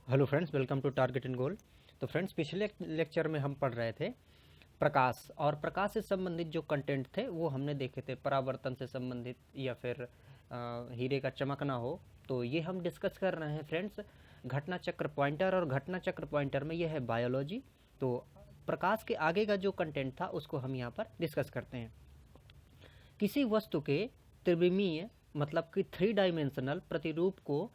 Hello friends, welcome to target and goal. तो friends, पिछले lecture में हम पढ़ रहे थे प्रकाश, और प्रकाश से संबंधित जो कंटेंट थे वो हमने देखे थे। परावर्तन से संबंधित या फिर हीरे का चमकना हो, तो ये हम डिस्कस कर रहे हैं फ्रेंड्स। घटना चक्र पॉइंटर, और घटना चक्र पॉइंटर में यह है बायोलॉजी। तो प्रकाश के आगे का जो कंटेंट था उसको हम यहाँ पर डिस्कस करते हैं। किसी वस्तु के त्रिविमीय मतलब कि 3 डायमेंशनल प्रतिरूप को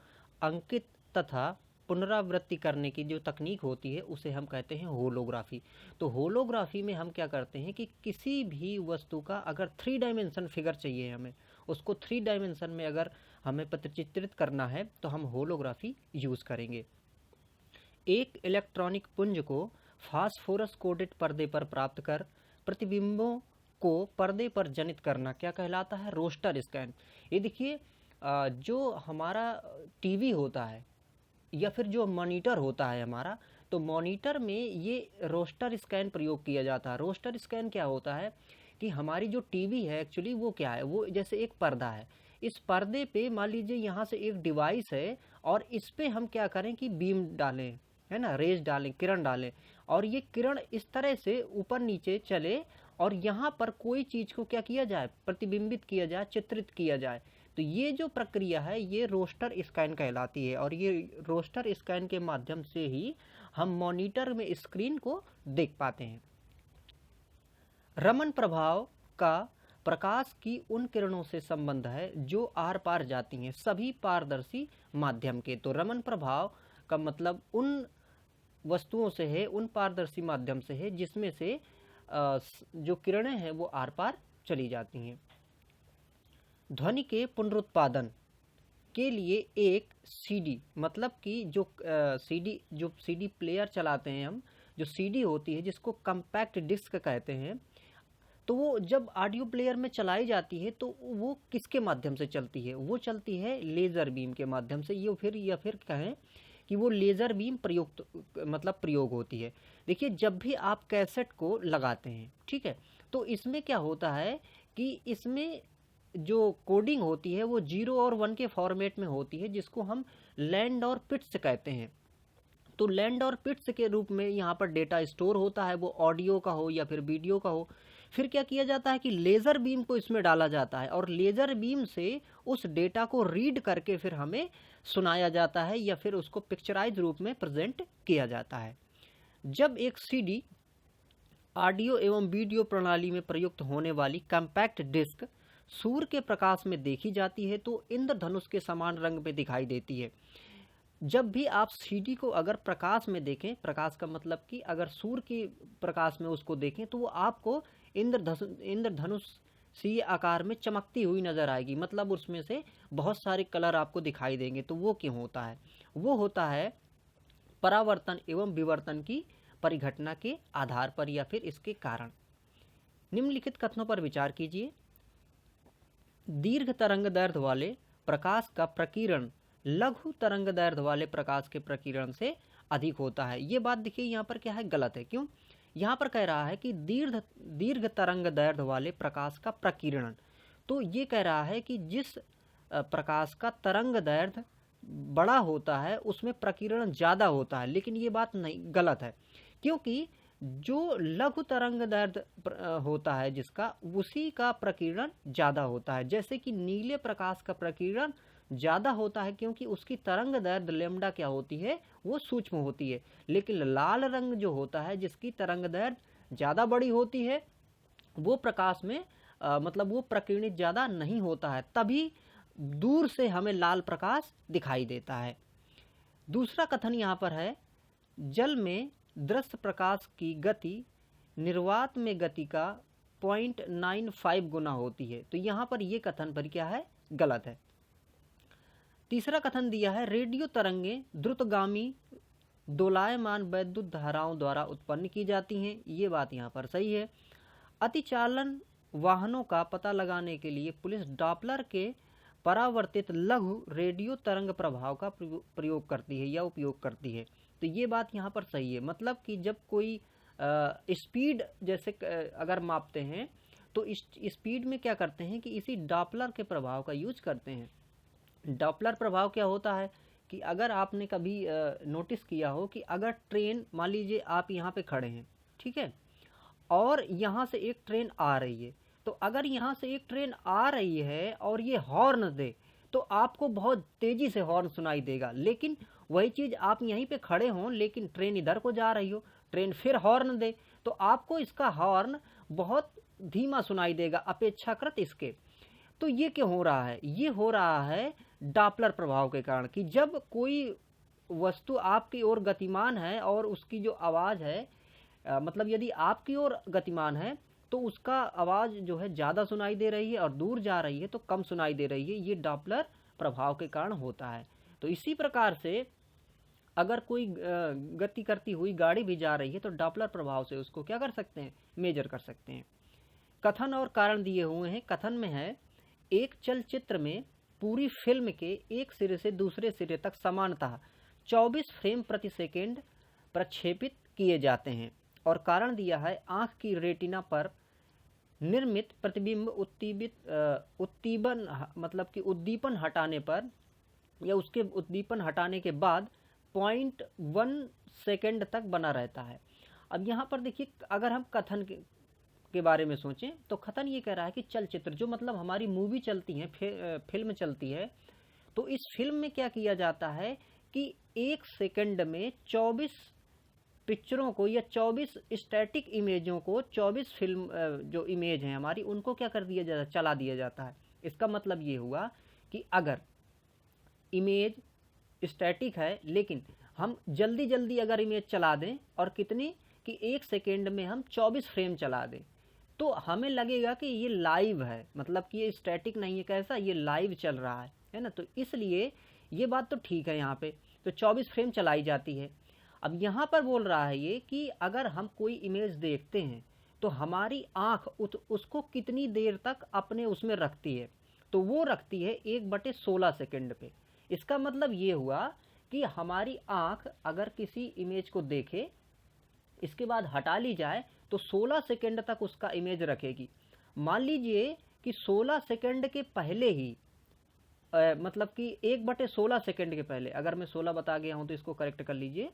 अंकित तथा पुनरावृत्ति करने की जो तकनीक होती है उसे हम कहते हैं होलोग्राफी। तो होलोग्राफी में हम क्या करते हैं कि किसी भी वस्तु का अगर 3 डायमेंशन फिगर चाहिए, हमें उसको 3 डायमेंशन में अगर हमें चित्रित करना है तो हम होलोग्राफी यूज़ करेंगे। एक इलेक्ट्रॉनिक पुंज को फास्फोरस कोटेड पर्दे पर प्राप्त कर प्रतिबिंबों को पर्दे पर जनित करना क्या कहलाता है? Roster scan. ये देखिए, जो हमारा टीवी होता है या फिर जो मॉनिटर होता है हमारा, तो मॉनिटर में ये रोस्टर स्कैन प्रयोग किया जाता है। रोस्टर स्कैन क्या होता है कि हमारी जो टीवी है एक्चुअली वो क्या है, वो जैसे एक पर्दा है। इस पर्दे पे मान लीजिए यहाँ से एक डिवाइस है और इस पे हम क्या करें कि बीम डालें, है ना, रेज डालें, किरण डालें, और ये किरण इस तरह से ऊपर नीचे चले और यहाँ पर कोई चीज़ को क्या किया जाए, प्रतिबिंबित किया जाए, चित्रित किया जाए। तो ये जो प्रक्रिया है ये रोस्टर स्कैन कहलाती है, और ये रोस्टर स्कैन के माध्यम से ही हम मॉनिटर में स्क्रीन को देख पाते हैं। रमन प्रभाव का प्रकाश की उन किरणों से संबंध है जो आर पार जाती हैं सभी पारदर्शी माध्यम के। तो रमन प्रभाव का मतलब उन वस्तुओं से है, उन पारदर्शी माध्यम से है जिसमें से जो किरणें हैं वो आर पार चली जाती हैं। ध्वनि के पुनरुत्पादन के लिए एक सीडी, मतलब कि जो सीडी प्लेयर चलाते हैं हम, जो सीडी होती है जिसको कम्पैक्ट डिस्क कहते हैं, तो वो जब ऑडियो प्लेयर में चलाई जाती है तो वो किसके माध्यम से चलती है? वो चलती है लेज़र बीम के माध्यम से। या फिर कहें कि वो लेज़र बीम प्रयोग होती है। देखिए, जब भी आप कैसेट को लगाते हैं, ठीक है, तो इसमें क्या होता है कि इसमें जो कोडिंग होती है वो 0 और 1 के फॉर्मेट में होती है, जिसको हम लैंड और पिट्स कहते हैं। तो लैंड और पिट्स के रूप में यहाँ पर डेटा स्टोर होता है, वो ऑडियो का हो या फिर वीडियो का हो। फिर क्या किया जाता है कि लेज़र बीम को इसमें डाला जाता है, और लेज़र बीम से उस डेटा को रीड करके फिर हमें सुनाया जाता है या फिर उसको पिक्चराइज रूप में प्रेजेंट किया जाता है। जब एक सीडी ऑडियो एवं वीडियो प्रणाली में प्रयुक्त होने वाली कम्पैक्ट डिस्क सूर्य के प्रकाश में देखी जाती है तो इंद्रधनुष के समान रंग में दिखाई देती है। जब भी आप सीडी को अगर प्रकाश में देखें, प्रकाश का मतलब कि अगर सूर्य के प्रकाश में उसको देखें, तो वो आपको इंद्रधनुष सी आकार में चमकती हुई नजर आएगी। मतलब उसमें से बहुत सारे कलर आपको दिखाई देंगे। तो वो क्यों होता है? वो होता है परावर्तन एवं विवर्तन की परिघटना के आधार पर या फिर इसके कारण। निम्नलिखित कथनों पर विचार कीजिए। दीर्घ तरंग दैर्ध्य वाले प्रकाश का प्रकीर्णन लघु तरंग दैर्ध्य वाले प्रकाश के प्रकीर्णन से अधिक होता है। ये बात देखिए यहाँ पर क्या है, गलत है। क्यों? यहाँ पर कह रहा है कि दीर्घ तरंग दैर्ध्य वाले प्रकाश का प्रकीर्णन, तो ये कह रहा है कि जिस प्रकाश का तरंग दैर्ध्य बड़ा होता है उसमें प्रकीर्णन ज़्यादा होता है। लेकिन ये बात नहीं, गलत है, क्योंकि जो लघु तरंग दैर्ध्य होता है जिसका, उसी का प्रकीर्णन ज़्यादा होता है। जैसे कि नीले प्रकाश का प्रकीर्णन ज़्यादा होता है क्योंकि उसकी तरंग दैर्ध्य लैम्डा क्या होती है, वो सूक्ष्म होती है। लेकिन लाल रंग जो होता है जिसकी तरंग दैर्ध्य ज़्यादा बड़ी होती है, वो प्रकाश में मतलब वो प्रकीर्णित ज़्यादा नहीं होता है, तभी दूर से हमें लाल प्रकाश दिखाई देता है। दूसरा कथन यहाँ पर है, जल में दृश्य प्रकाश की गति निर्वात में गति का 0.95 गुना होती है। तो यहाँ पर ये कथन पर क्या है, गलत है। तीसरा कथन दिया है, रेडियो तरंगें द्रुतगामी दोलायमान वैद्युत धाराओं द्वारा उत्पन्न की जाती हैं। ये बात यहाँ पर सही है। अतिचालन वाहनों का पता लगाने के लिए पुलिस डॉपलर के परावर्तित लघु रेडियो तरंग प्रभाव का प्रयोग करती है या उपयोग करती है। तो ये बात यहाँ पर सही है। मतलब कि जब कोई स्पीड जैसे अगर मापते हैं तो इस स्पीड में क्या करते हैं कि इसी डॉपलर के प्रभाव का यूज करते हैं। डॉपलर प्रभाव क्या होता है कि अगर आपने कभी नोटिस किया हो कि अगर ट्रेन, मान लीजिए आप यहाँ पे खड़े हैं, ठीक है, और यहाँ से एक ट्रेन आ रही है, तो अगर यहाँ से एक ट्रेन आ रही है और ये हॉर्न दे तो आपको बहुत तेज़ी से हॉर्न सुनाई देगा। लेकिन वही चीज़ आप यहीं पे खड़े हों, लेकिन ट्रेन इधर को जा रही हो, ट्रेन फिर हॉर्न दे तो आपको इसका हॉर्न बहुत धीमा सुनाई देगा अपेक्षाकृत इसके। तो ये क्यों हो रहा है? ये हो रहा है डॉपलर प्रभाव के कारण, कि जब कोई वस्तु आपकी ओर गतिमान है और उसकी जो आवाज़ है, मतलब यदि आपकी ओर गतिमान है तो उसका आवाज़ जो है ज़्यादा सुनाई दे रही है और दूर जा रही है तो कम सुनाई दे रही है। ये डॉपलर प्रभाव के कारण होता है। तो इसी प्रकार से अगर कोई गति करती हुई गाड़ी भी जा रही है तो डॉपलर प्रभाव से उसको क्या कर सकते हैं? मेजर कर सकते हैं। कथन और कारण दिए हुए हैं। कथन में है, एक चलचित्र में पूरी फिल्म के एक सिरे से दूसरे सिरे तक समानतः 24 फ्रेम प्रति सेकेंड प्रक्षेपित किए जाते हैं। और कारण दिया है, आँख की रेटिना पर निर्मित प्रतिबिंब उत्तीबन मतलब कि उद्दीपन हटाने पर या उसके उद्दीपन हटाने के बाद 0.1 सेकेंड तक बना रहता है। अब यहाँ पर देखिए, अगर हम कथन के बारे में सोचें तो कथन ये कह रहा है कि चलचित्र जो मतलब हमारी मूवी चलती है, फिल्म चलती है, तो इस फिल्म में क्या किया जाता है कि एक सेकंड में 24 पिक्चरों को या 24 स्टैटिक इमेजों को, 24 फिल्म जो इमेज हैं हमारी, उनको क्या कर दिया जाता है? चला दिया जाता है। इसका मतलब ये हुआ कि अगर इमेज स्टैटिक है लेकिन हम जल्दी जल्दी अगर इमेज चला दें, और कितनी कि एक सेकेंड में हम 24 फ्रेम चला दें, तो हमें लगेगा कि ये लाइव है, मतलब कि ये स्टैटिक नहीं है। कैसा? ये लाइव चल रहा है ना। तो इसलिए ये बात तो ठीक है, यहाँ पे तो 24 फ्रेम चलाई जाती है। अब यहाँ पर बोल रहा है ये कि अगर हम कोई इमेज देखते हैं तो हमारी आँख उसको कितनी देर तक अपने उसमें रखती है, तो वो रखती है 1/16 सेकेंड पे। इसका मतलब ये हुआ कि हमारी आँख अगर किसी इमेज को देखे, इसके बाद हटा ली जाए तो 16 सेकेंड तक उसका इमेज रखेगी। मान लीजिए कि 16 सेकेंड के पहले ही मतलब कि 1/16 सेकेंड के पहले, अगर मैं 16 बता गया हूं तो इसको करेक्ट कर लीजिए,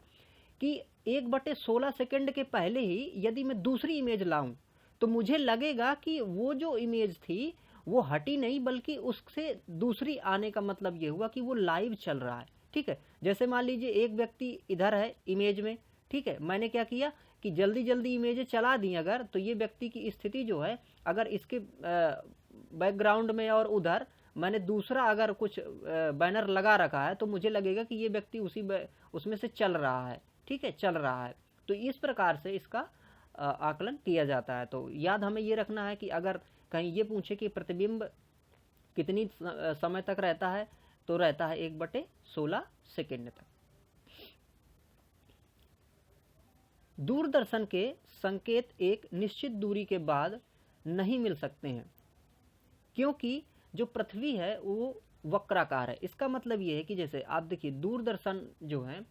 कि 1/16 सेकेंड के पहले ही यदि मैं दूसरी इमेज लाऊं तो मुझे लगेगा कि वो जो इमेज थी वो हटी नहीं, बल्कि उससे दूसरी आने का मतलब ये हुआ कि वो लाइव चल रहा है। ठीक है, जैसे मान लीजिए एक व्यक्ति इधर है इमेज में, ठीक है, मैंने क्या किया कि जल्दी जल्दी इमेजें चला दी अगर, तो ये व्यक्ति की स्थिति जो है, अगर इसके बैकग्राउंड में और उधर मैंने दूसरा अगर कुछ बैनर लगा रखा है तो मुझे लगेगा कि ये व्यक्ति उसमें से चल रहा है। ठीक है, चल रहा है। तो इस प्रकार से इसका आकलन किया जाता है। तो याद हमें ये रखना है कि अगर कहीं ये पूछे कि प्रतिबिंब कितनी समय तक रहता है, तो रहता है 1/16 सेकेंड तक। दूरदर्शन के संकेत एक निश्चित दूरी के बाद नहीं मिल सकते हैं, क्योंकि जो पृथ्वी है वो वक्राकार है। इसका मतलब ये है कि जैसे आप देखिए, दूरदर्शन जो है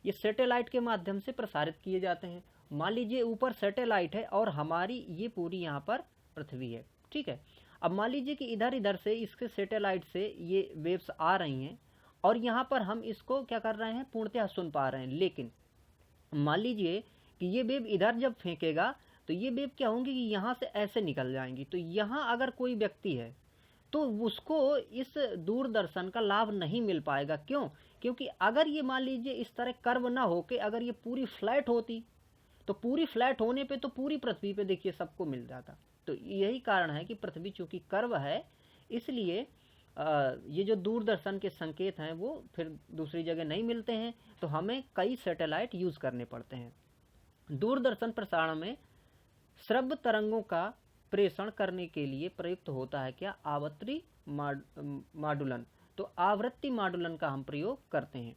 ये सैटेलाइट के माध्यम से प्रसारित किए जाते हैं। मान लीजिए ऊपर सैटेलाइट है और हमारी ये पूरी यहाँ पर पृथ्वी है। ठीक है, अब मान लीजिए कि इधर इधर से इसके सैटेलाइट से ये वेव्स आ रही हैं और यहाँ पर हम इसको क्या कर रहे हैं, पूर्णतः सुन पा रहे हैं। लेकिन मान लीजिए कि ये वेव इधर जब फेंकेगा तो ये वेव क्या होंगी कि यहाँ से ऐसे निकल जाएंगी। तो यहाँ अगर कोई व्यक्ति है तो उसको इस दूरदर्शन का लाभ नहीं मिल पाएगा। क्यों? क्योंकि अगर ये मान लीजिए इस तरह कर्व ना होके अगर ये पूरी फ्लैट होती, तो पूरी फ्लैट होने पे तो पूरी पृथ्वी पे देखिए सबको मिल जाता। तो यही कारण है कि पृथ्वी चूंकि कर्व है, इसलिए ये जो दूरदर्शन के संकेत हैं वो फिर दूसरी जगह नहीं मिलते हैं, तो हमें कई सैटेलाइट यूज़ करने पड़ते हैं। दूरदर्शन प्रसारण में श्रव्य तरंगों का प्रेषण करने के लिए प्रयुक्त होता है क्या? आवृत्ति मॉडुलन। तो आवृत्ति मॉडुलन का हम प्रयोग करते हैं।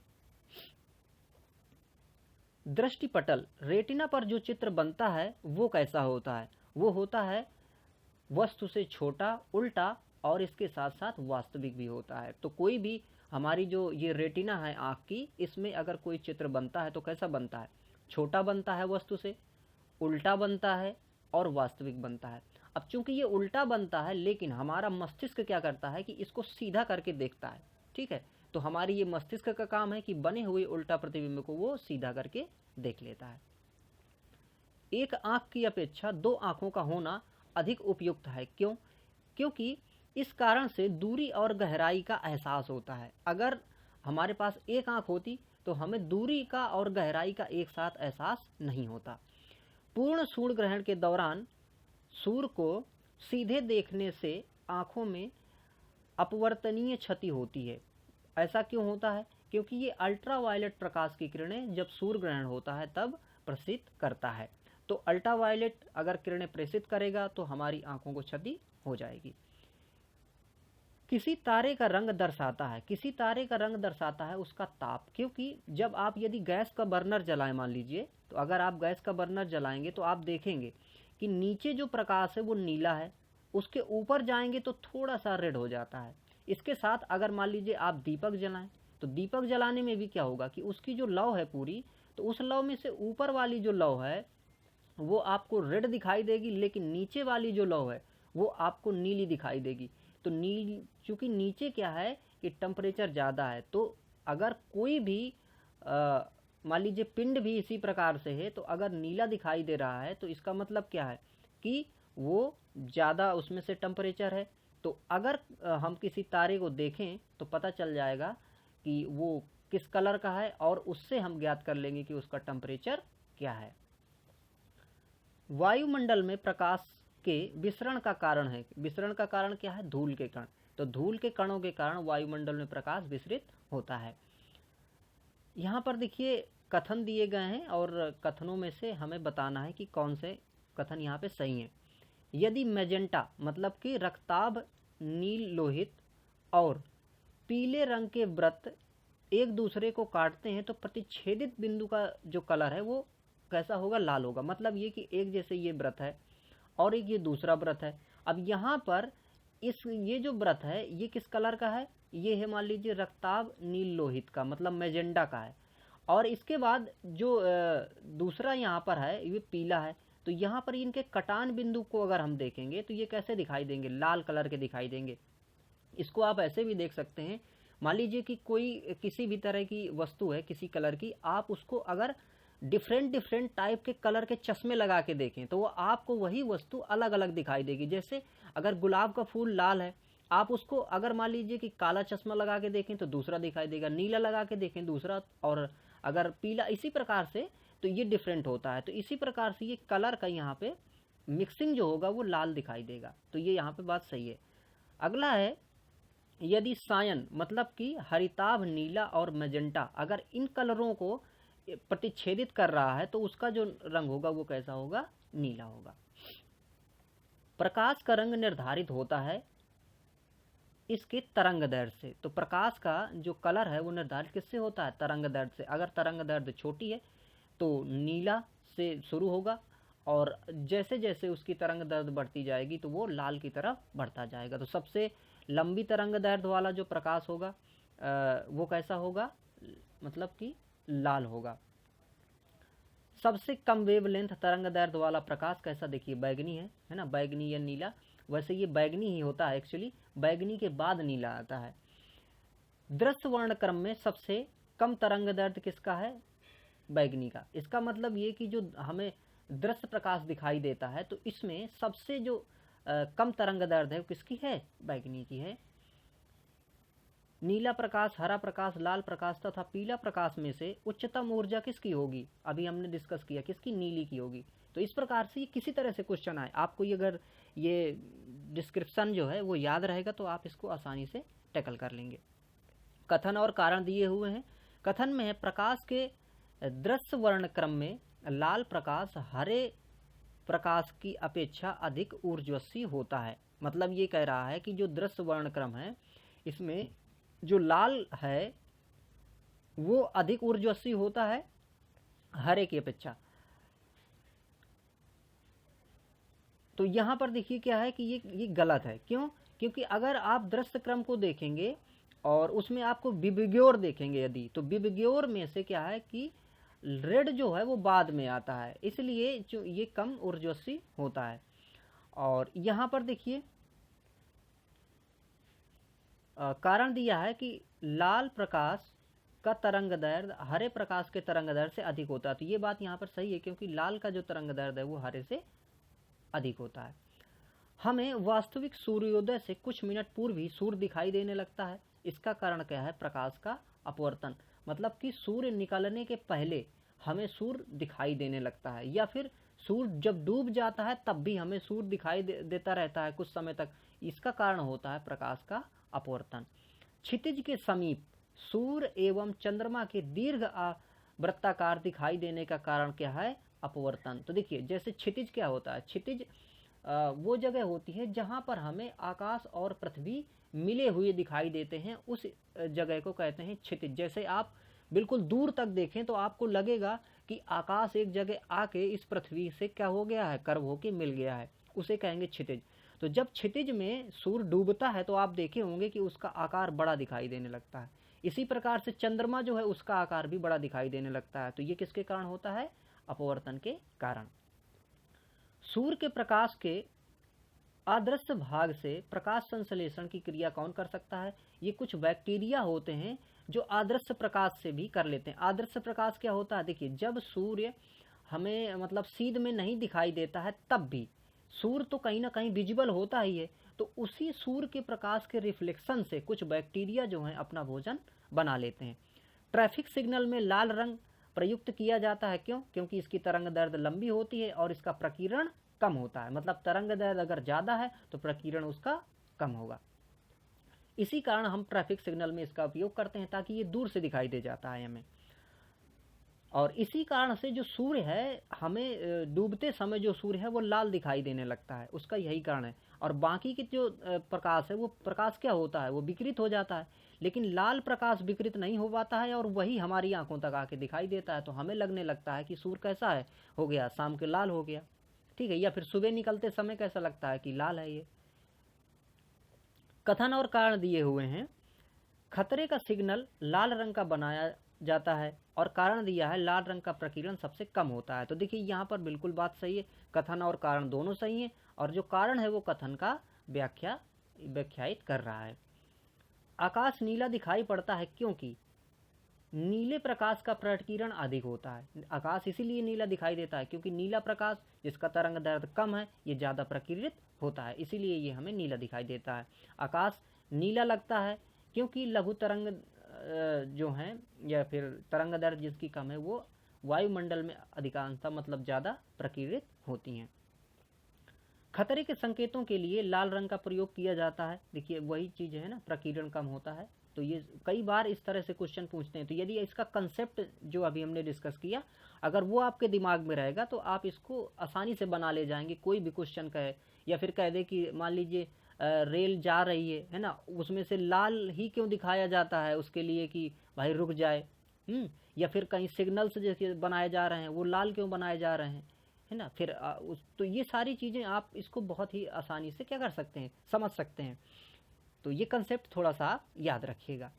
दृष्टिपटल, रेटिना पर जो चित्र बनता है वो कैसा होता है? वो होता है वस्तु से छोटा, उल्टा और इसके साथ साथ वास्तविक भी होता है। तो कोई भी हमारी जो ये रेटिना है आँख की, इसमें अगर कोई चित्र बनता है तो कैसा बनता है? छोटा बनता है वस्तु से, उल्टा बनता है और वास्तविक बनता है। अब चूंकि ये उल्टा बनता है, लेकिन हमारा मस्तिष्क क्या करता है कि इसको सीधा करके देखता है। ठीक है, तो हमारी ये मस्तिष्क का काम है कि बने हुए उल्टा प्रतिबिंब को वो सीधा करके देख लेता है। एक आंख की अपेक्षा दो आंखों का होना अधिक उपयुक्त है। क्यों? क्योंकि इस कारण से दूरी और गहराई का एहसास होता है। अगर हमारे पास एक आंख होती तो हमें दूरी का और गहराई का एक साथ एहसास नहीं होता। पूर्ण सूर्य ग्रहण के दौरान सूर्य को सीधे देखने से आंखों में अपवर्तनीय क्षति होती है। ऐसा क्यों होता है? क्योंकि ये अल्ट्रावायलेट प्रकाश की किरणें जब सूर्य ग्रहण होता है तब प्रेषित करता है। तो अल्ट्रावायलेट अगर किरणें प्रेषित करेगा तो हमारी आंखों को क्षति हो जाएगी। किसी तारे का रंग दर्शाता है, किसी तारे का रंग दर्शाता है उसका ताप। क्योंकि जब आप यदि गैस का बर्नर जलाएं, मान लीजिए, तो अगर आप गैस का बर्नर जलाएंगे तो आप देखेंगे कि नीचे जो प्रकाश है वो नीला है, उसके ऊपर जाएंगे तो थोड़ा सा रेड हो जाता है। इसके साथ अगर मान लीजिए आप दीपक जलाएं तो दीपक जलाने में भी क्या होगा कि उसकी जो लौ है पूरी, तो उस लौ में से ऊपर वाली जो लौ है वो आपको रेड दिखाई देगी, लेकिन नीचे वाली जो लौ है वो आपको नीली दिखाई देगी। तो नीली, चूंकि नीचे क्या है कि टेम्परेचर ज़्यादा है, तो अगर कोई भी मान लीजिए पिंड भी इसी प्रकार से है तो अगर नीला दिखाई दे रहा है तो इसका मतलब क्या है कि वो ज़्यादा उसमें से टेम्परेचर है। तो अगर हम किसी तारे को देखें तो पता चल जाएगा कि वो किस कलर का है और उससे हम ज्ञात कर लेंगे कि उसका टेम्परेचर क्या है। वायुमंडल में प्रकाश के विसरण का कारण है, विसरण का कारण क्या है? धूल के कण। तो धूल के कणों के कारण वायुमंडल में प्रकाश विसरित होता है। यहाँ पर देखिए कथन दिए गए हैं और कथनों में से हमें बताना है कि कौन से कथन यहाँ पे सही हैं। यदि मैजेंटा मतलब कि रक्ताभ नील लोहित और पीले रंग के वृत्त एक दूसरे को काटते हैं तो प्रतिच्छेदित बिंदु का जो कलर है वो कैसा होगा? लाल होगा। मतलब ये कि एक जैसे ये वृत्त है और एक ये दूसरा वृत्त है। अब यहाँ पर ये जो वृत्त है ये किस कलर का है? ये है मान लीजिए रक्ताभ नील लोहित का, मतलब मैजेंडा का है। और इसके बाद जो दूसरा यहाँ पर है ये पीला है। तो यहाँ पर इनके कटान बिंदु को अगर हम देखेंगे तो ये कैसे दिखाई देंगे? लाल कलर के दिखाई देंगे। इसको आप ऐसे भी देख सकते हैं, मान लीजिए कि कोई किसी भी तरह की वस्तु है किसी कलर की, आप उसको अगर डिफरेंट टाइप के कलर के चश्मे लगा के देखें तो वो आपको वही वस्तु अलग अलग दिखाई देगी। जैसे अगर गुलाब का फूल लाल है, आप उसको अगर मान लीजिए कि काला चश्मा लगा के देखें तो दूसरा दिखाई देगा, नीला लगा के देखें दूसरा, और अगर पीला, इसी प्रकार से तो ये डिफरेंट होता है। तो इसी प्रकार से ये कलर का यहाँ पे मिक्सिंग जो होगा वो लाल दिखाई देगा। तो ये यहाँ पे बात सही है। अगला है, यदि सायन मतलब कि हरिताभ नीला और मैजेंटा अगर इन कलरों को प्रतिच्छेदित कर रहा है तो उसका जो रंग होगा वो कैसा होगा? नीला होगा। प्रकाश का रंग निर्धारित होता है इसके तरंग दैर्ध्य से। तो प्रकाश का जो कलर है वो निर्धारित किससे होता है? तरंग दैर्ध्य से। अगर तरंग दैर्ध्य छोटी है तो नीला से शुरू होगा और जैसे जैसे उसकी तरंग दैर्ध्य बढ़ती जाएगी तो वो लाल की तरफ बढ़ता जाएगा। तो सबसे लंबी तरंग दैर्ध्य वाला जो प्रकाश होगा वो कैसा होगा? मतलब कि लाल होगा। सबसे कम वेवलेंथ तरंग दैर्ध्य वाला प्रकाश कैसा? देखिए बैगनी है ना, बैगनी या नीला। वैसे ये बैगनी ही होता है एक्चुअली, बैगनी के बाद नीला आता है। दृश्य वर्ण क्रम में सबसे कम तरंग दैर्ध्य किसका है? बैगनी का। इसका मतलब ये कि जो हमें दृश्य प्रकाश दिखाई देता है तो इसमें सबसे जो कम तरंग दैर्ध्य है वो किसकी है? बैगनी की है। नीला प्रकाश, हरा प्रकाश, लाल प्रकाश तथा पीला प्रकाश में से उच्चतम ऊर्जा किसकी होगी? अभी हमने डिस्कस किया किसकी? नीली की होगी। तो इस प्रकार से किसी तरह से क्वेश्चन आए आपको, ये अगर ये डिस्क्रिप्शन जो है वो याद रहेगा तो आप इसको आसानी से टैकल कर लेंगे। कथन और कारण दिए हुए हैं। कथन में है प्रकाश के दृश्य वर्ण क्रम में लाल प्रकाश हरे प्रकाश की अपेक्षा अधिक ऊर्जस्वी होता है। मतलब ये कह रहा है कि जो दृश्य वर्ण क्रम है इसमें जो लाल है वो अधिक ऊर्जस्वी होता है हरे की अपेक्षा। तो यहाँ पर देखिए क्या है कि ये गलत है। क्यों? क्योंकि अगर आप दृश्य क्रम को देखेंगे और उसमें आपको विबग्योर देखेंगे यदि, तो विबग्योर में से क्या है कि रेड जो है वो बाद में आता है, इसलिए जो ये कम ऊर्जस्वी होता है। और यहाँ पर देखिए कारण दिया है कि लाल प्रकाश का तरंग दैर्ध्य हरे प्रकाश के तरंग दैर्ध्य से अधिक होता है। तो ये बात यहाँ पर सही है, क्योंकि लाल का जो तरंग दैर्ध्य है वो हरे से अधिक होता है। हमें वास्तविक सूर्योदय से कुछ मिनट पूर्व ही सूर्य दिखाई देने लगता है। इसका कारण क्या है? प्रकाश का अपवर्तन। मतलब कि सूर्य निकलने के पहले हमें सूर्य दिखाई देने लगता है, या फिर सूर्य जब डूब जाता है तब भी हमें सूर्य दिखाई देता रहता है कुछ समय तक। इसका कारण होता है प्रकाश का अपवर्तन। क्षितिज के समीप सूर्य एवं चंद्रमा के दीर्घ वृत्ताकार दिखाई देने का कारण क्या है? अपवर्तन। तो देखिए, जैसे क्षितिज क्या होता है? क्षितिज वो जगह होती है जहां पर हमें आकाश और पृथ्वी मिले हुए दिखाई देते हैं, उस जगह को कहते हैं क्षितिज। जैसे आप बिल्कुल दूर तक देखें तो आपको लगेगा कि आकाश एक जगह आके इस पृथ्वी से क्या हो गया है? कर्व होके मिल गया है, उसे कहेंगे क्षितिज। तो जब क्षितिज में सूर्य डूबता है तो आप देखे होंगे कि उसका आकार बड़ा दिखाई देने लगता है। इसी प्रकार से चंद्रमा जो है उसका आकार भी बड़ा दिखाई देने लगता है। तो ये किसके कारण होता है? अपवर्तन के कारण। सूर्य के प्रकाश के अदृश्य भाग से प्रकाश संश्लेषण की क्रिया कौन कर सकता है? ये कुछ बैक्टीरिया होते हैं जो अदृश्य प्रकाश से भी कर लेते हैं। अदृश्य प्रकाश क्या होता है? देखिए, जब सूर्य हमें मतलब सीध में नहीं दिखाई देता है तब भी सूर्य तो कहीं ना कहीं विजिबल होता ही है, तो उसी सूर्य के प्रकाश के रिफ्लेक्शन से कुछ बैक्टीरिया जो हैं अपना भोजन बना लेते हैं। ट्रैफिक सिग्नल में लाल रंग प्रयुक्त किया जाता है। क्यों? क्योंकि इसकी तरंग दैर्ध्य लंबी होती है और इसका प्रकीर्णन कम होता है। मतलब तरंग दैर्ध्य अगर ज़्यादा है तो प्रकीर्णन उसका कम होगा। इसी कारण हम ट्रैफिक सिग्नल में इसका उपयोग करते हैं, ताकि ये दूर से दिखाई दे जाता है हमें। और इसी कारण से जो सूर्य है, हमें डूबते समय जो सूर्य है वो लाल दिखाई देने लगता है, उसका यही कारण है। और बाकी की जो प्रकाश है वो प्रकाश क्या होता है? वो विकृत हो जाता है। लेकिन लाल प्रकाश विकृत नहीं हो पाता है और वही हमारी आंखों तक आके दिखाई देता है। तो हमें लगने लगता है कि सूर्य कैसा है? हो गया शाम के लाल हो गया, ठीक है। या फिर सुबह निकलते समय कैसा लगता है कि लाल है ये। कथन और कारण दिए हुए हैं। खतरे का सिग्नल लाल रंग का बनाया जाता है, और कारण दिया है लाल रंग का प्रकीर्णन सबसे कम होता है। तो देखिए, यहाँ पर बिल्कुल बात सही है, कथन और कारण दोनों सही हैं, और जो कारण है वो कथन का व्याख्यायित कर रहा है। आकाश नीला दिखाई पड़ता है क्योंकि नीले प्रकाश का प्रकीर्णन अधिक होता है। आकाश इसीलिए नीला दिखाई देता है क्योंकि नीला प्रकाश जिसका तरंग दैर्ध्य कम है ये ज़्यादा प्रकीर्णित होता है, इसीलिए ये हमें नीला दिखाई देता है। आकाश नीला लगता है क्योंकि लघु तरंग जो हैं या फिर तरंग दैर्ध्य जिसकी कम है वो वायुमंडल में अधिकांशतः मतलब ज़्यादा प्रकीर्णित होती हैं। खतरे के संकेतों के लिए लाल रंग का प्रयोग किया जाता है। देखिए, वही चीज़ है ना, प्रकीर्णन कम होता है। तो ये कई बार इस तरह से क्वेश्चन पूछते हैं। तो यदि इसका कंसेप्ट जो अभी हमने डिस्कस किया अगर वो आपके दिमाग में रहेगा तो आप इसको आसानी से बना ले जाएंगे। कोई भी क्वेश्चन कहे या फिर कह दे कि मान लीजिए रेल जा रही है ना, उसमें से लाल ही क्यों दिखाया जाता है उसके लिए कि भाई रुक जाए। या फिर कहीं सिग्नल्स जैसे बनाए जा रहे हैं वो लाल क्यों बनाए जा रहे हैं, है ना। फिर तो ये सारी चीज़ें आप इसको बहुत ही आसानी से क्या कर सकते हैं, समझ सकते हैं। तो ये कंसेप्ट थोड़ा सा आप याद रखिएगा।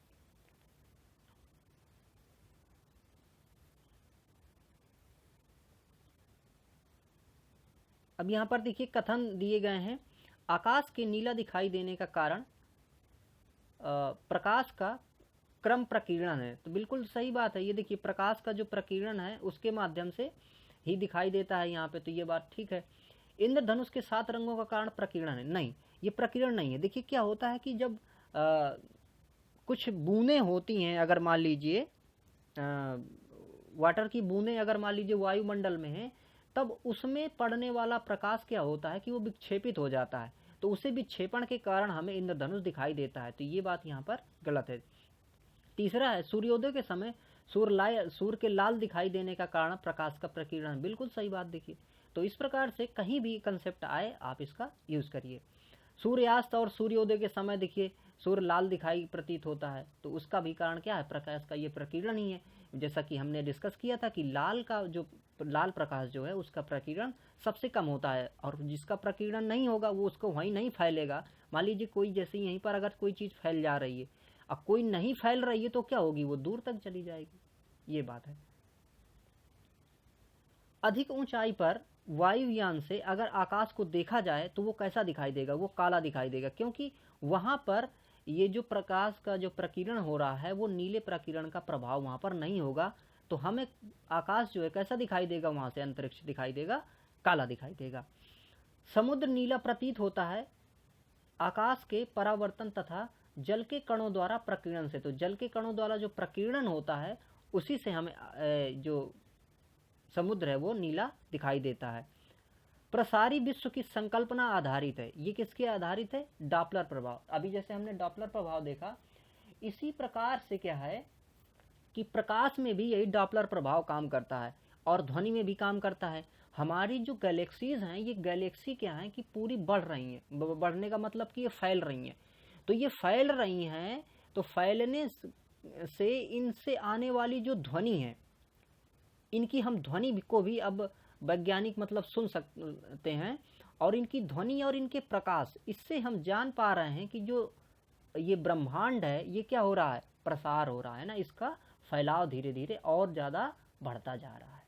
अब यहाँ पर देखिए कथन दिए गए हैं। आकाश के नीला दिखाई देने का कारण प्रकाश का क्रम प्रकीर्णन है। तो बिल्कुल सही बात है। ये देखिए, प्रकाश का जो प्रकीर्णन है उसके माध्यम से ही दिखाई देता है यहाँ पे, तो ये बात ठीक है। इंद्रधनुष के 7 रंगों का कारण प्रकीर्णन है? नहीं, ये प्रकीर्णन नहीं है। देखिए क्या होता है कि जब कुछ बूंदें होती हैं, अगर मान लीजिए वाटर की बूंदें अगर मान लीजिए वायुमंडल में हैं, तब उसमें पड़ने वाला प्रकाश क्या होता है कि वो विक्षेपित हो जाता है। तो उसे विक्षेपण के कारण हमें इंद्रधनुष दिखाई देता है। तो ये बात यहाँ पर गलत है। तीसरा है सूर्योदय के समय सूर्य के लाल दिखाई देने का कारण प्रकाश का प्रकीर्णन। बिल्कुल सही बात। देखिए, तो इस प्रकार से कहीं भी कंसेप्ट आए आप इसका यूज करिए। सूर्यास्त और सूर्योदय के समय देखिए सूर्य लाल दिखाई प्रतीत होता है, तो उसका भी कारण क्या है? प्रकाश का ये प्रकीर्णन ही है। जैसा कि हमने डिस्कस किया था कि लाल प्रकाश जो है उसका प्रकीर्णन सबसे कम होता है, और जिसका प्रकीर्णन नहीं होगा वो उसको वहीं नहीं फैलेगा। मान लीजिए कोई जैसे यहीं पर अगर कोई चीज़ फैल जा रही है, अब कोई नहीं फैल रही है तो क्या होगी? वो दूर तक चली जाएगी। ये बात है। अधिक ऊंचाई पर वायुयान से अगर आकाश को देखा जाए तो वो कैसा दिखाई देगा? वो काला दिखाई देगा, क्योंकि वहां पर ये जो प्रकाश का जो प्रकीर्णन हो रहा है वो नीले प्रकीर्णन का प्रभाव वहाँ पर नहीं होगा, तो हमें आकाश जो है कैसा दिखाई देगा, वहाँ से अंतरिक्ष दिखाई देगा, काला दिखाई देगा। समुद्र नीला प्रतीत होता है आकाश के परावर्तन तथा जल के कणों द्वारा प्रकीर्णन से। तो जल के कणों द्वारा जो प्रकीर्णन होता है उसी से हमें जो समुद्र है वो नीला दिखाई देता है। प्रसारी विश्व की संकल्पना आधारित है। ये किसके आधारित है? डॉपलर प्रभाव। अभी जैसे हमने डॉपलर प्रभाव देखा, इसी प्रकार से क्या है कि प्रकाश में भी यही डॉपलर प्रभाव काम करता है और ध्वनि में भी काम करता है। हमारी जो गैलेक्सीज हैं, ये गैलेक्सी क्या है कि पूरी बढ़ रही हैं। बढ़ने का मतलब कि ये फैल रही हैं। तो ये फैल रही हैं, तो फैलने से इनसे आने वाली जो ध्वनि है, इनकी हम ध्वनि को भी अब वैज्ञानिक मतलब सुन सकते हैं, और इनकी ध्वनि और इनके प्रकाश, इससे हम जान पा रहे हैं कि जो ये ब्रह्मांड है ये क्या हो रहा है, प्रसार हो रहा है ना, इसका फैलाव धीरे धीरे और ज़्यादा बढ़ता जा रहा है।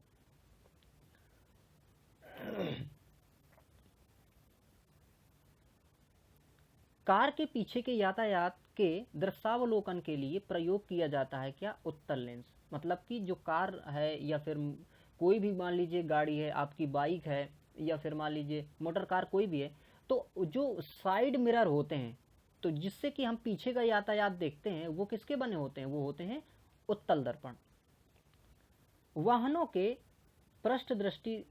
कार के पीछे के यातायात के दृश्यावलोकन के लिए प्रयोग किया जाता है क्या? उत्तल लेंस। मतलब कि जो कार है या फिर कोई भी मान लीजिए गाड़ी है, आपकी बाइक है या फिर मान लीजिए मोटर कार कोई भी है, तो जो साइड मिरर होते हैं, तो जिससे कि हम पीछे का यातायात देखते हैं, वो किसके बने होते हैं? वो होते हैं उत्तल दर्पण। वाहनों के पृष्ठ दृष्टि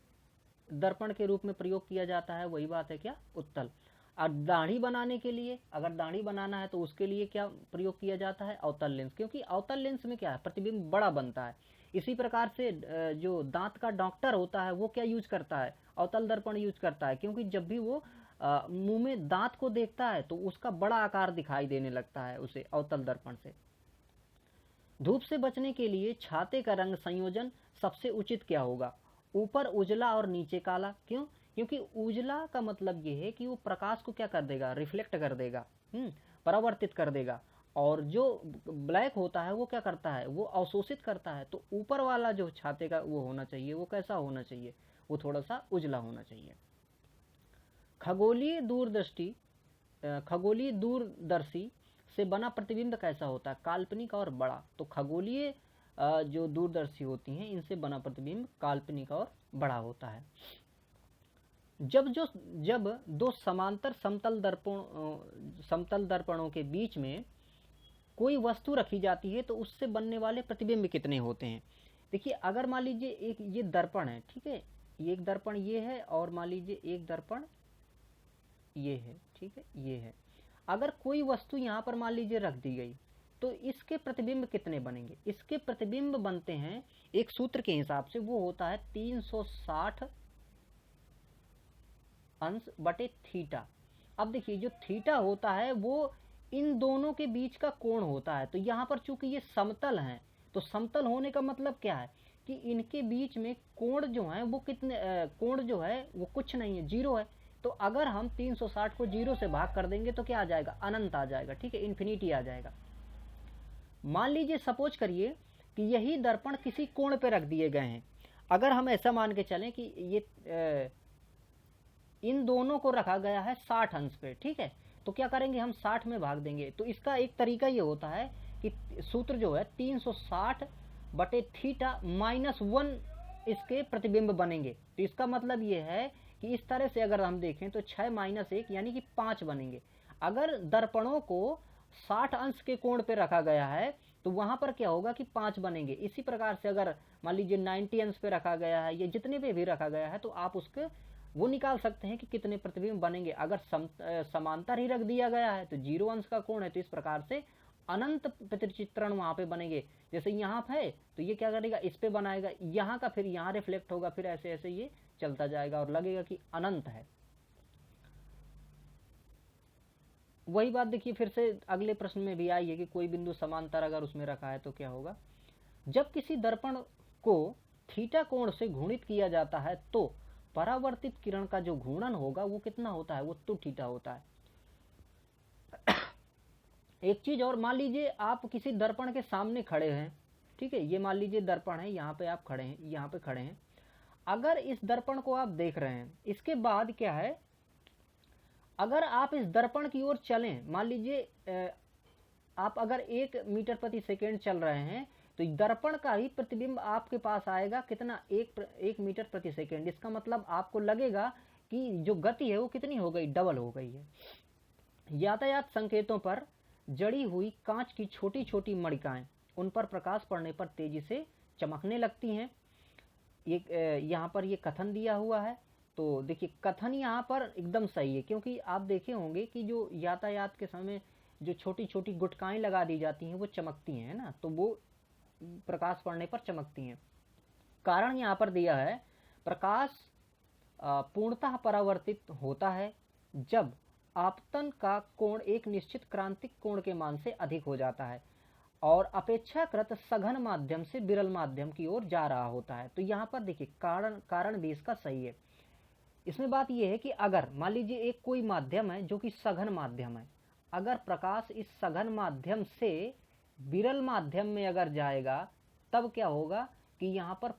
दर्पण के रूप में प्रयोग किया जाता है, वही बात है क्या? उत्तल। और दाढ़ी बनाने के लिए, अगर दाढ़ी बनाना है तो उसके लिए क्या प्रयोग किया जाता है? अवतल लेंस। क्योंकि अवतल लेंस में क्या है, प्रतिबिंब बड़ा बनता है। इसी प्रकार से जो दांत का डॉक्टर होता है वो क्या यूज करता है? अवतल दर्पण यूज करता है, क्योंकि जब भी वो मुंह में दांत को देखता है तो उसका बड़ा आकार दिखाई देने लगता है उसे अवतल दर्पण से। धूप से बचने के लिए छाते का रंग संयोजन सबसे उचित क्या होगा? ऊपर उजला और नीचे काला। क्यों? क्योंकि उजला का मतलब ये है कि वो प्रकाश को क्या कर देगा? रिफ्लेक्ट कर देगा, परावर्तित कर देगा। और जो ब्लैक होता है वो क्या करता है? वो अवशोषित करता है। तो ऊपर वाला जो छाते का वो होना चाहिए, वो कैसा होना चाहिए? वो थोड़ा सा उजला होना चाहिए। खगोलीय दूरदर्शी से बना प्रतिबिंब कैसा होता है? काल्पनिक और बड़ा। तो खगोलीय जो दूरदर्शी होती हैं, इनसे बना प्रतिबिंब काल्पनिक और बड़ा होता है। जब दो समांतर समतल दर्पणों के बीच में कोई वस्तु रखी जाती है तो उससे बनने वाले प्रतिबिंब कितने होते हैं? देखिए, अगर मान लीजिए एक ये दर्पण है, ठीक है, ये एक दर्पण ये है, और मान लीजिए एक दर्पण ये है, ठीक है, ये है। अगर कोई वस्तु यहाँ पर मान लीजिए रख दी गई, तो इसके प्रतिबिंब कितने बनेंगे? इसके प्रतिबिंब बनते हैं एक सूत्र के हिसाब से, वो होता है 360 अंश बटे थीटा। अब देखिए, जो थीटा होता है वो इन दोनों के बीच का कोण होता है। तो यहाँ पर चूंकि ये समतल हैं, तो समतल होने का मतलब क्या है कि इनके बीच में कोण जो है वो कितने, कोण जो है वो कुछ नहीं है, जीरो है। तो अगर हम 360 को जीरो से भाग कर देंगे तो क्या आ जाएगा? अनंत आ जाएगा, ठीक है, इन्फिनिटी आ जाएगा। मान लीजिए, सपोज करिए कि यही दर्पण किसी कोण पे रख दिए गए हैं। अगर हम ऐसा मान के चलें कि ये इन दोनों को रखा गया है 60 अंश पे, ठीक है, तो क्या करेंगे हम? 60 में भाग देंगे। तो इसका एक तरीका ये होता है कि सूत्र जो है 360 बटे थीटा -1 इसके प्रतिबिंब बनेंगे। तो इसका मतलब ये है कि इस तरह से अगर हम देखें तो 6 - 1 यानी कि 5 बनेंगे। अगर दर्पणों को 60 अंश के कोण पे रखा गया है तो वहां पर क्या होगा कि 5 बनेंगे। इसी प्रकार से अगर मान लीजिए 90 अंश पे रखा गया है, या जितने पे भी रखा गया है, तो आप उसके वो निकाल सकते हैं कि कितने प्रतिबिंब बनेंगे। अगर समांतर ही रख दिया गया है तो 0 अंश का कोण है, तो इस प्रकार से अनंत प्रतिचित्रण वहां पे बनेंगे। जैसे यहाँ है तो ये क्या करेगा? इस पे बनाएगा, यहाँ का फिर यहाँ रिफ्लेक्ट होगा, फिर ऐसे ऐसे ये चलता जाएगा और लगेगा कि अनंत है। वही बात देखिए फिर से अगले प्रश्न में भी आई है कि कोई बिंदु समांतर अगर उसमें रखा है तो क्या होगा? जब किसी दर्पण को थीटा कोण से घूर्णित किया जाता है तो परावर्तित किरण का जो घूर्णन होगा वो कितना होता है? वो 2 थीटा होता है। एक चीज और, मान लीजिए आप किसी दर्पण के सामने खड़े हैं, ठीक है, ये मान लीजिए दर्पण है, यहाँ पे आप खड़े हैं, यहाँ पे खड़े हैं। अगर इस दर्पण को आप देख रहे हैं, इसके बाद क्या है, अगर आप इस दर्पण की ओर चलें, मान लीजिए आप अगर 1 मीटर प्रति सेकेंड चल रहे हैं तो दर्पण का ही प्रतिबिंब आपके पास आएगा कितना, 1 मीटर प्रति सेकेंड। इसका मतलब आपको लगेगा कि जो गति है वो कितनी हो गई, डबल हो गई है। यातायात संकेतों पर जड़ी हुई कांच की छोटी छोटी मणिकाएं उन पर प्रकाश पड़ने पर तेजी से चमकने लगती हैं। ये यहाँ पर ये कथन दिया हुआ है। तो देखिए कथन यहाँ पर एकदम सही है, क्योंकि आप देखे होंगे कि जो यातायात के समय जो छोटी छोटी गुटकाएं लगा दी जाती हैं वो चमकती हैं, है ना, तो वो प्रकाश पड़ने पर चमकती हैं। कारण यहाँ पर दिया है, प्रकाश पूर्णतः परावर्तित होता है जब आपतन का कोण एक निश्चित क्रांतिक कोण के मान से अधिक हो जाता है और अपेक्षाकृत सघन माध्यम से विरल माध्यम की ओर जा रहा होता है। तो यहाँ पर देखिए कारण भी इसका सही है। इसमें बात यह है कि अगर मान लीजिए एक कोई माध्यम है जो कि सघन माध्यम है, अगर प्रकाश इस सघन माध्यम से विरल माध्यम में अगर जाएगा तब क्या होगा कि यहाँ पर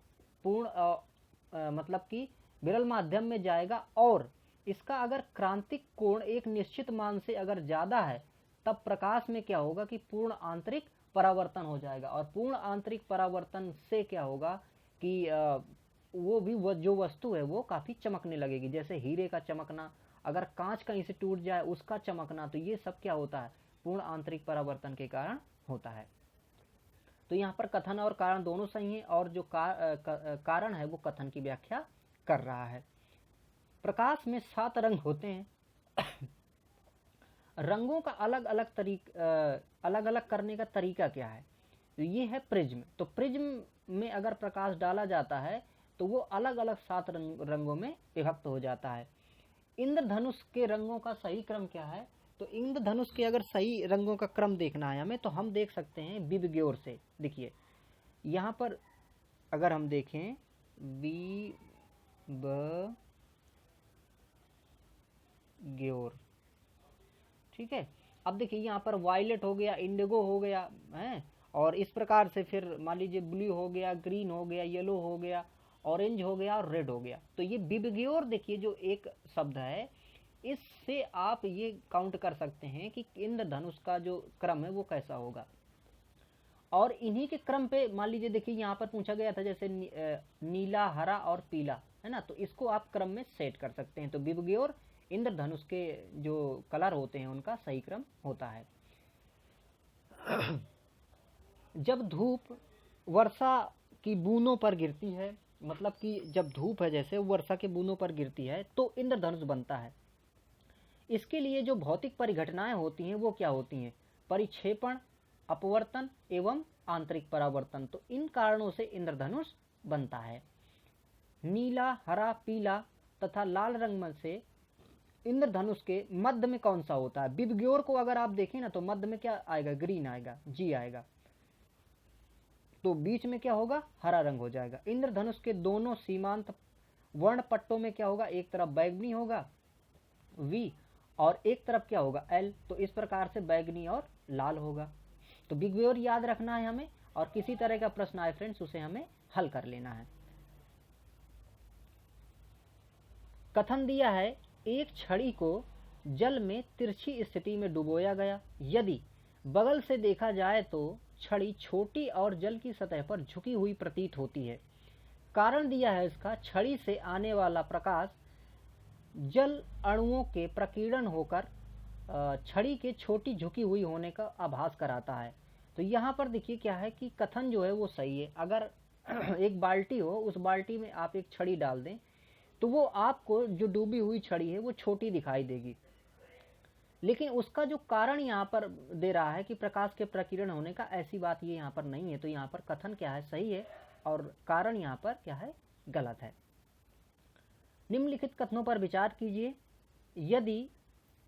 मतलब कि विरल माध्यम में जाएगा और इसका अगर क्रांतिक कोण एक निश्चित मान से अगर ज़्यादा है तब प्रकाश में क्या होगा कि पूर्ण आंतरिक परावर्तन हो जाएगा। और पूर्ण आंतरिक परावर्तन से क्या होगा कि वो जो वस्तु है वो काफ़ी चमकने लगेगी, जैसे हीरे का चमकना, अगर कांच कहीं से टूट जाए उसका चमकना, तो ये सब क्या होता है, पूर्ण आंतरिक परावर्तन के कारण होता है। तो यहाँ पर कथन और कारण दोनों सही हैं और जो कारण है वो कथन की व्याख्या कर रहा है। प्रकाश में 7 रंग होते हैं। रंगों का अलग अलग करने का तरीका क्या है, तो ये है प्रिज्म। तो प्रिज्म में अगर प्रकाश डाला जाता है तो वो अलग अलग 7 रंगों में विभक्त हो जाता है। इंद्रधनुष के रंगों का सही क्रम क्या है, तो इंद्रधनुष के अगर सही रंगों का क्रम देखना है हमें तो हम देख सकते हैं विबग्योर से। देखिए यहाँ पर अगर हम देखें विबग्योर, ठीक है। अब देखिए यहाँ पर वायलेट हो गया, इंडिगो हो गया है, और इस प्रकार से फिर मान लीजिए ब्लू हो गया, ग्रीन हो गया, येलो हो गया, ऑरेंज हो गया और रेड हो गया। तो ये विबग्योर देखिए जो एक शब्द है, इससे आप ये काउंट कर सकते हैं कि इंद्रधनुष का जो क्रम है वो कैसा होगा। और इन्हीं के क्रम पे मान लीजिए देखिए यहाँ पर पूछा गया था जैसे नीला, हरा और पीला, है ना, तो इसको आप क्रम में सेट कर सकते हैं। तो विबग्योर इंद्रधनुष के जो कलर होते हैं उनका सही क्रम होता है। जब धूप वर्षा की बूंदों पर गिरती है, मतलब कि जब धूप है जैसे वर्षा के बूंदों पर गिरती है तो इंद्रधनुष बनता है। इसके लिए जो भौतिक परिघटनाएं होती हैं वो क्या होती हैं, परिक्षेपण, अपवर्तन एवं आंतरिक परावर्तन। तो इन कारणों से इंद्रधनुष बनता है। नीला, हरा, पीला तथा लाल रंग में से इंद्रधनुष के मध्य में कौन सा होता है, विबग्योर को अगर आप देखें ना तो मध्य में क्या आएगा, ग्रीन आएगा, जी आएगा, तो बीच में क्या होगा, हरा रंग हो जाएगा। इंद्रधनुष के दोनों सीमांत वर्ण पट्टों में क्या होगा, एक तरफ बैगनी होगा वी और एक तरफ क्या होगा एल, तो इस प्रकार से बैगनी और लाल होगा। तो विबग्योर याद रखना है हमें, और किसी तरह का प्रश्न आए फ्रेंड्स उसे हमें हल कर लेना है। कथन दिया है, एक छड़ी को जल में तिरछी स्थिति में डुबोया गया, यदि बगल से देखा जाए तो छड़ी छोटी और जल की सतह पर झुकी हुई प्रतीत होती है। कारण दिया है इसका, छड़ी से आने वाला प्रकाश जल अणुओं के प्रकीर्णन होकर छड़ी के छोटी झुकी हुई होने का आभास कराता है। तो यहाँ पर देखिए क्या है कि कथन जो है वो सही है। अगर एक बाल्टी हो, उस बाल्टी में आप एक छड़ी डाल दें तो वो आपको जो डूबी हुई छड़ी है वो छोटी दिखाई देगी, लेकिन उसका जो कारण यहाँ पर दे रहा है कि प्रकाश के प्रकीर्णन होने का, ऐसी बात ये यहाँ पर नहीं है। तो यहाँ पर कथन क्या है, सही है, और कारण यहाँ पर क्या है, गलत है। निम्नलिखित कथनों पर विचार कीजिए। यदि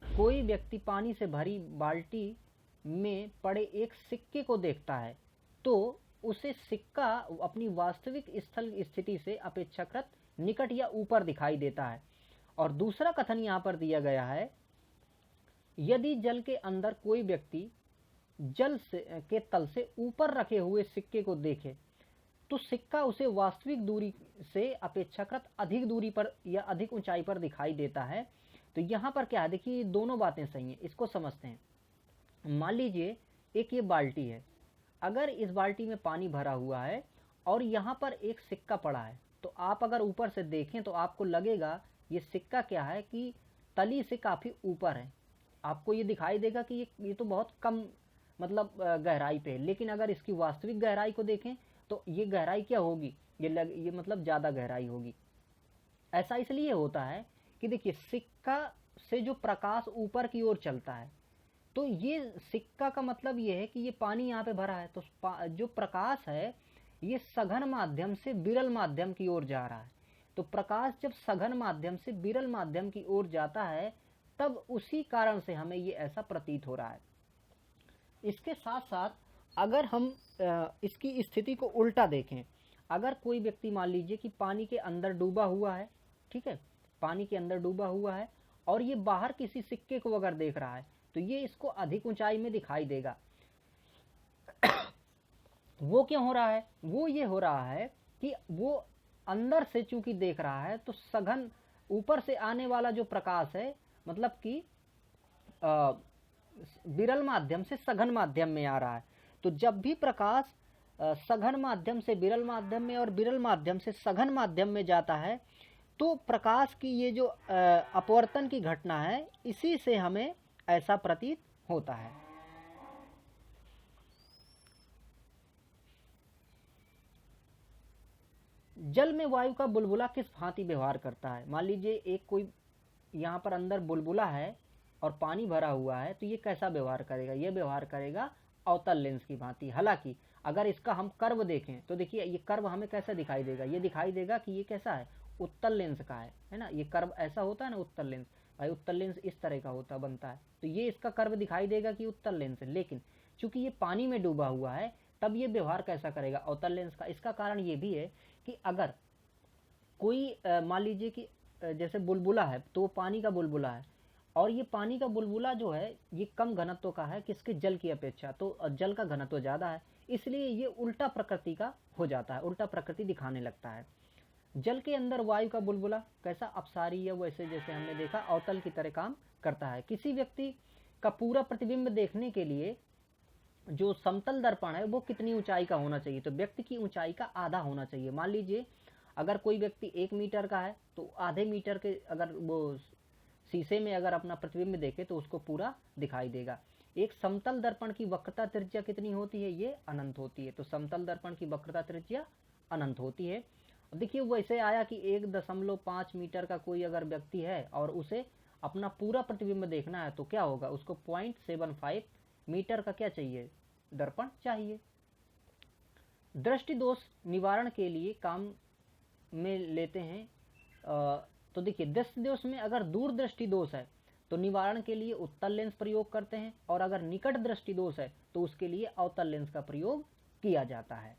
कोई व्यक्ति पानी से भरी बाल्टी में पड़े एक सिक्के को देखता है तो उसे सिक्का अपनी वास्तविक स्थल स्थिति से अपेक्षाकृत निकट या ऊपर दिखाई देता है। और दूसरा कथन यहाँ पर दिया गया है, यदि जल के अंदर कोई व्यक्ति जल के तल से ऊपर रखे हुए सिक्के को देखे तो सिक्का उसे वास्तविक दूरी से अपेक्षाकृत अधिक दूरी पर या अधिक ऊंचाई पर दिखाई देता है। तो यहाँ पर क्या है, देखिए दोनों बातें सही हैं, इसको समझते हैं। मान लीजिए एक ये बाल्टी है, अगर इस बाल्टी में पानी भरा हुआ है और यहाँ पर एक सिक्का पड़ा है, तो आप अगर ऊपर से देखें तो आपको लगेगा ये सिक्का क्या है कि तली से काफ़ी ऊपर है। आपको ये दिखाई देगा कि ये तो बहुत कम मतलब गहराई पे है, लेकिन अगर इसकी वास्तविक गहराई को देखें तो ये गहराई क्या होगी, ये मतलब ज़्यादा गहराई होगी। ऐसा इसलिए होता है कि देखिए सिक्का से जो प्रकाश ऊपर की ओर चलता है, तो ये सिक्का का मतलब ये है कि ये पानी यहाँ पे भरा है, तो जो प्रकाश है ये सघन माध्यम से विरल माध्यम की ओर जा रहा है। तो प्रकाश जब सघन माध्यम से विरल माध्यम की ओर जाता है तब उसी कारण से हमें ये ऐसा प्रतीत हो रहा है। इसके साथ साथ अगर हम इसकी स्थिति को उल्टा देखें, अगर कोई व्यक्ति मान लीजिए कि पानी के अंदर डूबा हुआ है, ठीक है, पानी के अंदर डूबा हुआ है और ये बाहर किसी सिक्के को अगर देख रहा है तो ये इसको अधिक ऊंचाई में दिखाई देगा। वो क्यों हो रहा है, वो ये हो रहा है कि वो अंदर से चूंकि देख रहा है तो सघन ऊपर से आने वाला जो प्रकाश है मतलब कि विरल माध्यम से सघन माध्यम में आ रहा है। तो जब भी प्रकाश सघन माध्यम से विरल माध्यम में और विरल माध्यम से सघन माध्यम में जाता है तो प्रकाश की ये जो अपवर्तन की घटना है इसी से हमें ऐसा प्रतीत होता है। जल में वायु का बुलबुला किस भांति व्यवहार करता है। मान लीजिए एक कोई यहाँ पर अंदर बुलबुला है और पानी भरा हुआ है, तो ये कैसा व्यवहार करेगा, ये व्यवहार करेगा अवतल लेंस की भांति। हालांकि अगर इसका हम कर्व देखें तो देखिए ये कर्व हमें कैसा दिखाई देगा, ये दिखाई देगा कि ये कैसा है, उत्तल लेंस का है ना। ये कर्व ऐसा होता है ना उत्तल लेंस, भाई उत्तल लेंस इस तरह का होता बनता है, तो ये इसका कर्व दिखाई देगा कि उत्तल लेंस है। लेकिन चूंकि ये पानी में डूबा हुआ है तब ये व्यवहार कैसा करेगा, अवतल लेंस का। इसका कारण ये भी है कि अगर कोई मान लीजिए कि जैसे बुलबुला है तो वो पानी का बुलबुला है और ये पानी का बुलबुला जो है ये कम घनत्व का है किसके, जल की अपेक्षा, तो जल का घनत्व ज़्यादा है, इसलिए ये उल्टा प्रकृति का हो जाता है, उल्टा प्रकृति दिखाने लगता है। जल के अंदर वायु का बुलबुला कैसा, अपसारी या वैसे जैसे हमने देखा अवतल की तरह काम करता है। किसी व्यक्ति का पूरा प्रतिबिंब देखने के लिए जो समतल दर्पण है वो कितनी ऊंचाई का होना चाहिए, तो व्यक्ति की ऊंचाई का आधा होना चाहिए। मान लीजिए अगर कोई व्यक्ति 1 मीटर का है तो आधे मीटर के अगर वो शीशे में अगर अपना प्रतिबिंब देखे तो उसको पूरा दिखाई देगा। एक समतल दर्पण की वक्रता त्रिज्या कितनी होती है, ये अनंत होती है। तो समतल दर्पण की वक्रता त्रिज्या अनंत होती है। देखिए वैसे आया कि 1.5 मीटर का कोई अगर व्यक्ति है और उसे अपना पूरा प्रतिबिंब देखना है तो क्या होगा, उसको 0.75 मीटर का क्या चाहिए, दर्पण चाहिए। दृष्टि दोष निवारण के लिए काम में लेते हैं तो देखिए दृष्टि दोष में अगर दूर दृष्टि दोष है तो निवारण के लिए उत्तल लेंस प्रयोग करते हैं और अगर निकट दृष्टि दोष है तो उसके लिए अवतल लेंस का प्रयोग किया जाता है।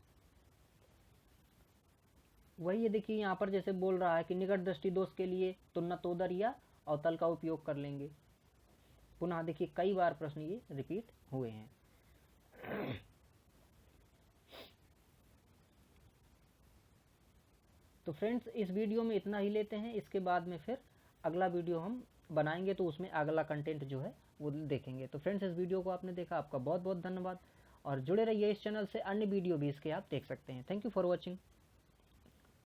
वही ये देखिए यहाँ पर जैसे बोल रहा है कि निकट दृष्टि दोष के लिए तुलनातोदर या अवतल का उपयोग कर लेंगे। पुनः देखिए कई बार प्रश्न ये रिपीट हुए हैं। तो फ्रेंड्स इस वीडियो में इतना ही लेते हैं, इसके बाद में फिर अगला वीडियो हम बनाएंगे तो उसमें अगला कंटेंट जो है वो देखेंगे। तो फ्रेंड्स इस वीडियो को आपने देखा, आपका बहुत बहुत धन्यवाद और जुड़े रहिए इस चैनल से, अन्य वीडियो भी इसके आप देख सकते हैं। Thank you for watching.